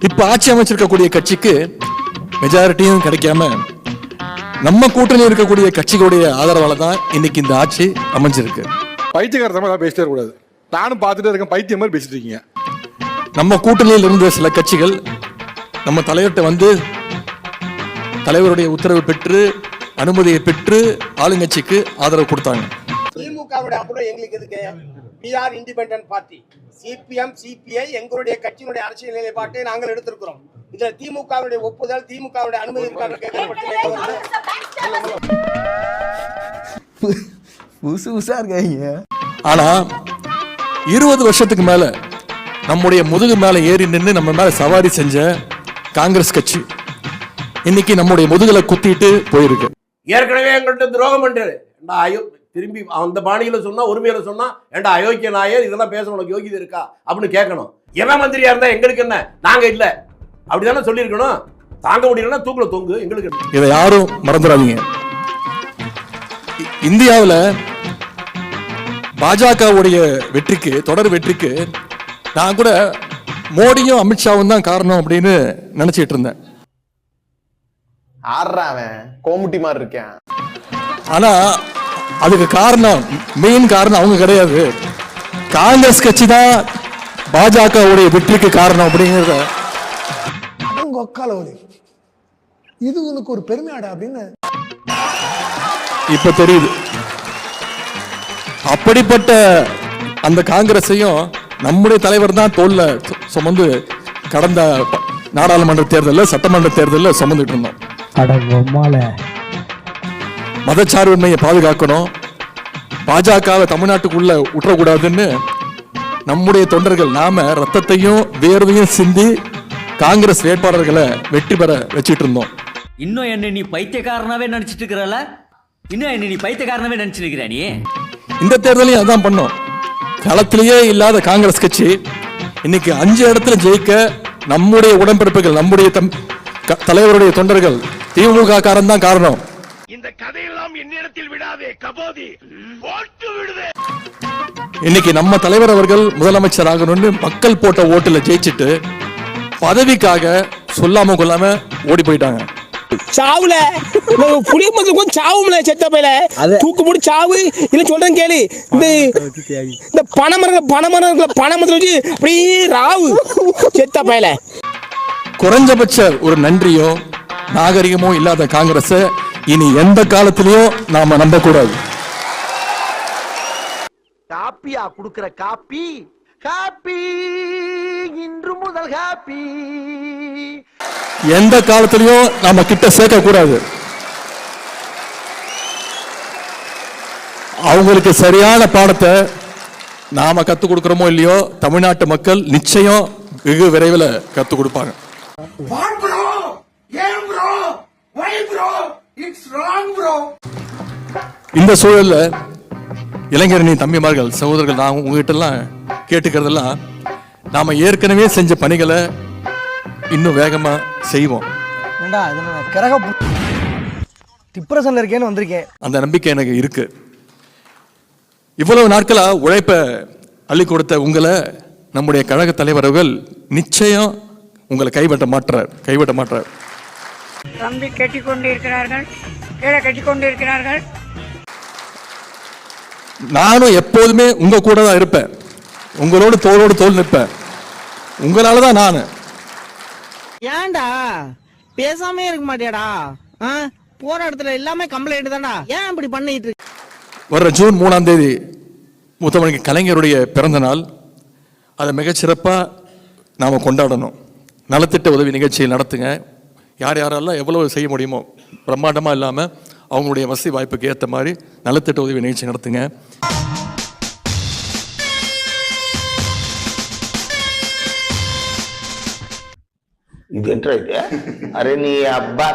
இப்ப ஆட்சி அமைச்சிருக்கக்கூடிய கட்சிக்கு மெஜாரிட்டியும் கிடைக்காம நம்ம கூட்டணியில் இருக்கக்கூடிய கட்சிகளுடைய ஆதரவால தான் இன்னைக்கு இந்த ஆட்சி அமைஞ்சிருக்கு. பைத்தியக்காரத்தமா பேசிட்டே கூடாது. நானும் பார்த்துட்டே இருக்கேன், பைத்தியம் மாதிரி பேசிட்டு இருக்கீங்க. நம்ம கூட்டணியில் இருந்த சில கட்சிகள் நம்ம தலைவர்கிட்ட வந்து தலைவருடைய உத்தரவு பெற்று அனுமதியை பெற்று ஆளுங்கட்சிக்கு ஆதரவு கொடுத்தாங்க. திமுகவுடைய அப்புறம் எங்களுக்கு எதுக்கு? we are independent party. CPM CBI எங்களுடைய கட்சியினுடைய அரசியல் நிலைப்பாட்டை நாங்கள் எடுத்திருக்கிறோம். இதுல திமுகவுடைய ஒப்புதல் திமுகவுடைய அனுமதி இருக்காங்க. ஆனா 20 வருஷத்துக்கு மேல நம்முடைய முதுகு மேல ஏறி நின்று நம்ம மேல சவாரி செஞ்ச காங்கிரஸ் கட்சி இன்னைக்கு நம்முடைய முதுகுல குத்திட்டு போயிருக்கு. ஏற்கனவே எங்கள்கிட்ட துரோகம் பண்றாரு. திரும்பி அந்த பாணியில சொன்னா உரிமையில சொன்னா ஏண்டா அயோக்கிய நாயர் இதெல்லாம் பேச உனக்கு யோகியதை இருக்கா அப்படின்னு கேட்கணும். எவன் மந்திரியா இருந்தா எங்களுக்கு என்ன, நாங்க இல்ல அப்படிதானே சொல்லியிருக்கணும். தாங்க முடியலன்னா தூக்குல தொங்கு எங்களுக்கு. இதை யாரும் மறந்துடாதீங்க. இந்தியாவில் பாஜகவுடைய வெற்றிக்கு தொடர் வெற்றிக்கு நான் கூட மோடியும் அமித்ஷாவும் தான் காரணம் அப்படின்னு நினைச்சிட்டு இருந்தேன். ஆடுறாவன் கோமுட்டி மாதிரி இருக்கேன். ஆனா அதுக்கு காரணம் மெயின் காரணம் அவங்க கிடையாது. காங்கிரஸ் கட்சி தான் பாஜகவுடைய வெற்றிக்கு காரணம் அப்படிங்கிறத இது உனக்கு ஒரு பெருமையாடா அப்படின்னு இப்ப தெரியுது. அப்படிப்பட்ட அந்த காங்கிரஸையும் நம்முடைய தலைவர் தான் தோல்ல சுமந்து கடந்த நாடாளுமன்ற தேர்தலில் சட்டமன்ற தேர்தலில் சுமந்துட்டு இருந்தோம். மதச்சார்பின்மையை பாதுகாக்கணும், பாஜகவை தமிழ்நாட்டுக்குள்ள விட்டுறக்கூடாதுன்னு நம்முடைய தொண்டர்கள் நாம ரத்தத்தையும் வேர்வையும் சிந்தி காங்கிரஸ் வேட்பாளர்களை வெற்றி பெற வச்சிட்டு இருந்தோம். இன்னும் என்ன நீ பைத்தியக்காரனாவே நினைச்சிட்டு இருக்கிறல? இன்னும் என்ன நீ பைத்தியக்காரனாவே நினைச்சிட்டு இருக்கிற? நீ இந்த தேர்தலையும் அதான் பண்ணோம். களத்திலேயே இல்லாத காங்கிரஸ் கட்சி இன்னைக்கு 5 இடத்துல ஜெயிக்க நம்முடைய உடன்பிறப்புகள் நம்முடைய தலைவருடைய தொண்டர்கள் திமுக காரன் தான் காரணம். இந்த கதையெல்லாம் என்னிடத்தில் விடாதே கபோதி போட்டு விடுதே. இன்னைக்கு நம்ம தலைவர் அவர்கள் முதலமைச்சர் ஆகணும்னு மக்கள் போட்ட ஓட்டுல ஜெயிச்சிட்டு பதவிக்காக சொல்லாம கொள்ளாம ஓடி போயிட்டாங்க. சாவுல புளிய மதுக்கும் சாவுல செத்த பையில தூக்கு போட்டு சாவு இல்ல சொல்றேன் கேளு. இந்த பணமரத்துல வச்சு அப்படியே ராவு செத்த பையில. குறைஞ்சபட்ச ஒரு நன்றியோ நாகரிகமோ இல்லாத காங்கிரஸ் இனி எந்த காலத்திலயும் நாம நம்ப கூடாது. காப்பியா குடுக்கிற காப்பி ஹாப்பி இன்று முதல் ஹாப்பி. எந்த காலத்திலயும் நாம கிட்ட சேர்க்க கூடாது. அவங்களுக்கு சரியான பாடத்தை நாம கத்து கொடுக்கிறோமோ இல்லையோ தமிழ்நாட்டு மக்கள் நிச்சயம் வெகு விரைவில் கத்து கொடுப்பாங்க. இந்த சூழல்ல இளைஞரணி தம்பிமார்கள் சகோதரர்கள் நான் உங்ககிட்ட எல்லாம் கேட்டுக்கிறதெல்லாம் நாம ஏற்கனவே செஞ்ச பணிகளை இன்னும் வேகமா செய்வோம். டிப்ரஷன்ல இருக்கேன்னு வந்திருக்கேன். அந்த நம்பிக்கை எனக்கு இருக்கு. இவ்வளவு நாட்களா உழைப்ப அள்ளி கொடுத்த உங்களை நம்முடைய கழக தலைவர்கள் நிச்சயம் உங்களை கைவிட்ட மாட்டார். தம்பி கட்டிக்கொண்டிருக்கிறார்கள், கீழே கட்டிக்கொண்டிருக்கிறார்கள். நானும் எப்போதுமே உங்க கூட தான் இருப்பேன், உங்களோடு தோளோடு தோள் நிற்பேன். உங்களாலதான் நான். ஏன்டா பேசாமே இருக்க மாட்டியாடா? போற இடத்துல எல்லாமே கம்ப்ளைண்ட் தான்டா. ஏன் இப்படி பண்ணிட்டு இருக்க? வர்ற ஜூன் 3ஆம் தேதி முத்தமிழ் கலைஞருடைய பிறந்த நாள். அதை மிகச்சிறப்பா நாம கொண்டாடணும். நலத்திட்ட உதவி நிகழ்ச்சியை நடத்துங்க. யாரெல்லாம் எவ்வளவு செய்ய முடியுமோ பிரம்மாண்டமா இல்லாம அவங்களுடைய வசதி வாய்ப்புக்கு ஏற்ற மாதிரி நலத்திட்ட உதவி நிகழ்ச்சி நடத்துங்க. இது என்ன? அரே நீ அப்பா